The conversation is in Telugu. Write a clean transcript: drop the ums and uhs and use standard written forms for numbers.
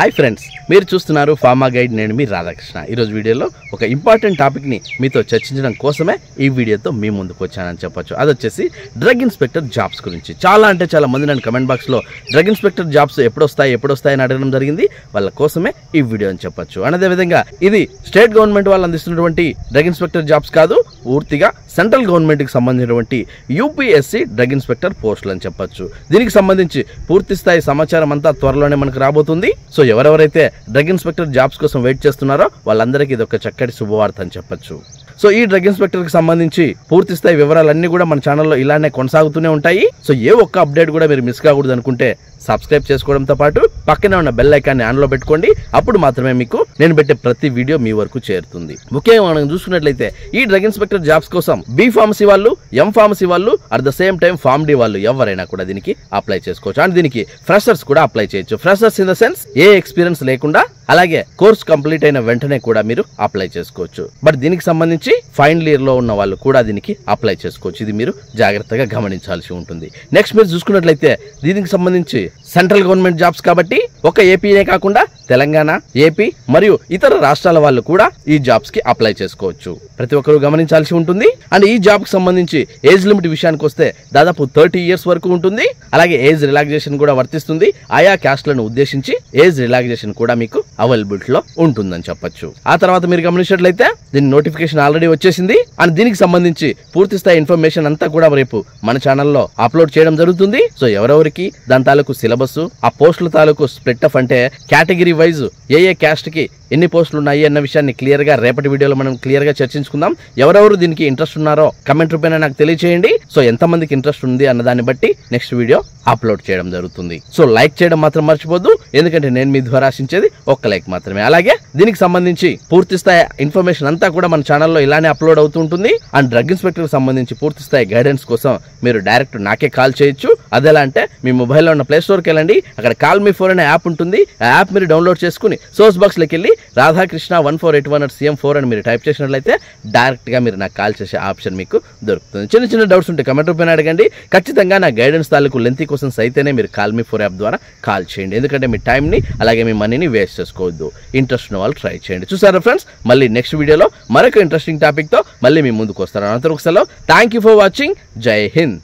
హాయ్ ఫ్రెండ్స్, మీరు చూస్తున్నారు ఫార్మా గైడ్. నేను మీ రాధాకృష్ణ. ఈరోజు వీడియోలో ఒక ఇంపార్టెంట్ టాపిక్ని మీతో చర్చించడం కోసమే ఈ వీడియోతో మీ ముందుకు వచ్చానని చెప్పొచ్చు. అది వచ్చేసి డ్రగ్ ఇన్స్పెక్టర్ జాబ్స్ గురించి. చాలా మంది నన్ను కమెంట్ బాక్స్లో డ్రగ్ ఇన్స్పెక్టర్ జాబ్స్ ఎప్పుడొస్తాయి అని అడగడం జరిగింది. వాళ్ళ కోసమే ఈ వీడియో అని చెప్పొచ్చు. అండ్ అదేవిధంగా ఇది స్టేట్ గవర్నమెంట్ వాళ్ళు అందిస్తున్నటువంటి డ్రగ్ ఇన్స్పెక్టర్ జాబ్స్ కాదు, పూర్తిగా సెంట్రల్ గవర్నమెంట్కి సంబంధించినటువంటి యూపీఎస్సీ డ్రగ్ ఇన్స్పెక్టర్ పోస్టులు అని చెప్పొచ్చు. దీనికి సంబంధించి పూర్తి స్థాయి సమాచారం అంతా త్వరలోనే మనకు రాబోతుంది. సో ఎవరెవరైతే డ్రగ్ ఇన్స్పెక్టర్ జాబ్స్ కోసం వెయిట్ చేస్తున్నారో వాళ్ళందరికీ ఇది ఒక చక్కటి శుభవార్త అని చెప్పొచ్చు. సో ఈ డ్రగ్ ఇన్స్పెక్టర్ కి సంబంధించి పూర్తి స్థాయి వివరాలన్నీ కూడా మన ఛానల్లో ఇలానే కొనసాగుతూనే ఉంటాయి. సో ఏ ఒక్క అప్డేట్ కూడా మీరు మిస్ కాకూడదు అనుకుంటే సబ్స్క్రైబ్ చేసుకోవడంతో పాటు పక్కనే ఉన్న బెల్ ఐకాన్ని ఆన్లో పెట్టుకోండి. అప్పుడు మాత్రమే మీకు నేను పెట్టే ప్రతి వీడియో మీ వరకు చేరుతుంది. ముఖ్యంగా మనం చూసుకున్నట్లయితే ఈ డ్రగ్ ఇన్స్పెక్టర్ జాబ్స్ కోసం బి ఫార్మసీ వాళ్ళు, ఎం ఫార్మసీ వాళ్ళు, at the same time pharm D వాళ్ళు ఎవరైనా కూడా దీనికి అప్లై చేసుకోవచ్చు. అండ్ దీనికి ఫ్రెషర్స్ కూడా అప్లై చేయొచ్చు. Freshers in the sense A experience లేకుండా, అలాగే కోర్స్ కంప్లీట్ అయిన వెంటనే కూడా మీరు అప్లై చేసుకోవచ్చు. బట్ దీనికి సంబంధించి ఫైనల్ ఇయర్ లో ఉన్న వాళ్ళు కూడా దీనికి అప్లై చేసుకోవచ్చు. ఇది మీరు జాగ్రత్తగా గమనించాల్సి ఉంటుంది. నెక్స్ట్ మీరు చూసుకున్నట్లయితే దీనికి సంబంధించి సెంట్రల్ గవర్నమెంట్ జాబ్స్ కాబట్టి ఒక ఏపీనే కాకుండా తెలంగాణ, ఏపీ మరియు ఇతర రాష్ట్రాల వాళ్ళు కూడా ఈ జాబ్స్ కి అప్లై చేసుకోవచ్చు. ప్రతి ఒక్కరు గమనించాల్సి ఉంటుంది. అండ్ ఈ జాబ్ కి సంబంధించి ఏజ్ లిమిట్ విషయానికి వస్తే దాదాపు 30 years వరకు ఉంటుంది. అలాగే ఏజ్ రిలాక్సేషన్ కూడా వర్తిస్తుంది. ఆయా క్యాస్ట్లను ఉద్దేశించి ఏజ్ రిలాక్సేషన్ కూడా మీకు అవైలబిలిటీలో ఉంటుందని చెప్పొచ్చు. ఆ తర్వాత మీరు గమనించినట్లయితే దీని నోటిఫికేషన్ ఆల్రెడీ వచ్చేసింది. అండ్ దీనికి సంబంధించి పూర్తి స్థాయి ఇన్ఫర్మేషన్ అంతా కూడా రేపు మన ఛానల్లో అప్లోడ్ చేయడం జరుగుతుంది. సో ఎవరెవరికి దాని తాలూకు సిలబస్, ఆ పోస్టుల తాలూకు స్ప్లిట్ అప్ అంటే కేటగిరీ వైజ్ ఏ క్యాస్ట్ కి ఎన్ని పోస్టులు ఉన్నాయి అన్న విషయాన్ని క్లియర్ గా రేపటి వీడియోలో మనం క్లియర్ గా చర్చించుకుందాం. ఎవరెవరు దీనికి ఇంట్రెస్ట్ ఉన్నారో కమెంట్ రూపేనా నాకు తెలియచేయండి. సో ఎంతమందికి ఇంట్రెస్ట్ ఉంది అన్న దాన్ని బట్టి నెక్స్ట్ వీడియో అప్లోడ్ చేయడం జరుగుతుంది. సో లైక్ చేయడం మాత్రం మర్చిపోద్దు, ఎందుకంటే నేను మీ ద్వారా ఆశించేది ఒక్క లైక్ మాత్రమే. అలాగే దీనికి సంబంధించి పూర్తి స్థాయి ఇన్ఫర్మేషన్ అంతా కూడా మన ఛానల్లో ఇలానే అప్లోడ్ అవుతూ ఉంటుంది. అండ్ డ్రగ్ ఇన్స్పెక్టర్ కి సంబంధించి పూర్తి స్థాయి గైడెన్స్ కోసం మీరు డైరెక్ట్ నాకే కాల్ చేయొచ్చు. అదెలా అంటే మీ మొబైల్లో ఉన్న ప్లే స్టోర్కి వెళ్ళండి, అక్కడ కాల్ మీ ఫోర్ అనే యాప్ ఉంటుంది. ఆ యాప్ మీరు డౌన్లోడ్ చేసుకుని సోర్స్ బాక్స్ లోకి వెళ్ళి రాధాకృష్ణ 1481@CM4 అని మీరు టైప్ చేసినట్లయితే డైరెక్ట్ గా మీరు నాకు కాల్ చేసే ఆప్షన్ మీకు దొరుకుతుంది. చిన్న డౌట్స్ ఉంటే కమెంట్ రూపేనా అడగండి. ఖచ్చితంగా నా గైడెన్స్ తాలూకు లెంతీ క్వశ్చన్స్ అయితేనే మీరు కాల్ మీ ఫోర్ యాప్ ద్వారా కాల్ చేయండి. ఎందుకంటే మీ టైంని అలాగే మీ మనీని వేస్ట్ చేసుకోవద్దు. ఇంట్రెస్ట్ ఉన్న వాళ్ళు ట్రై చేయండి. చూసారా ఫ్రెండ్స్, మళ్ళీ నెక్స్ట్ వీడియోలో మరొక ఇంట్రెస్టింగ్ టాపిక్ తో మళ్ళీ మీ ముందుకు వస్తాను. అంతవరకు సెలవు. Thank you for watching. జై హింద్.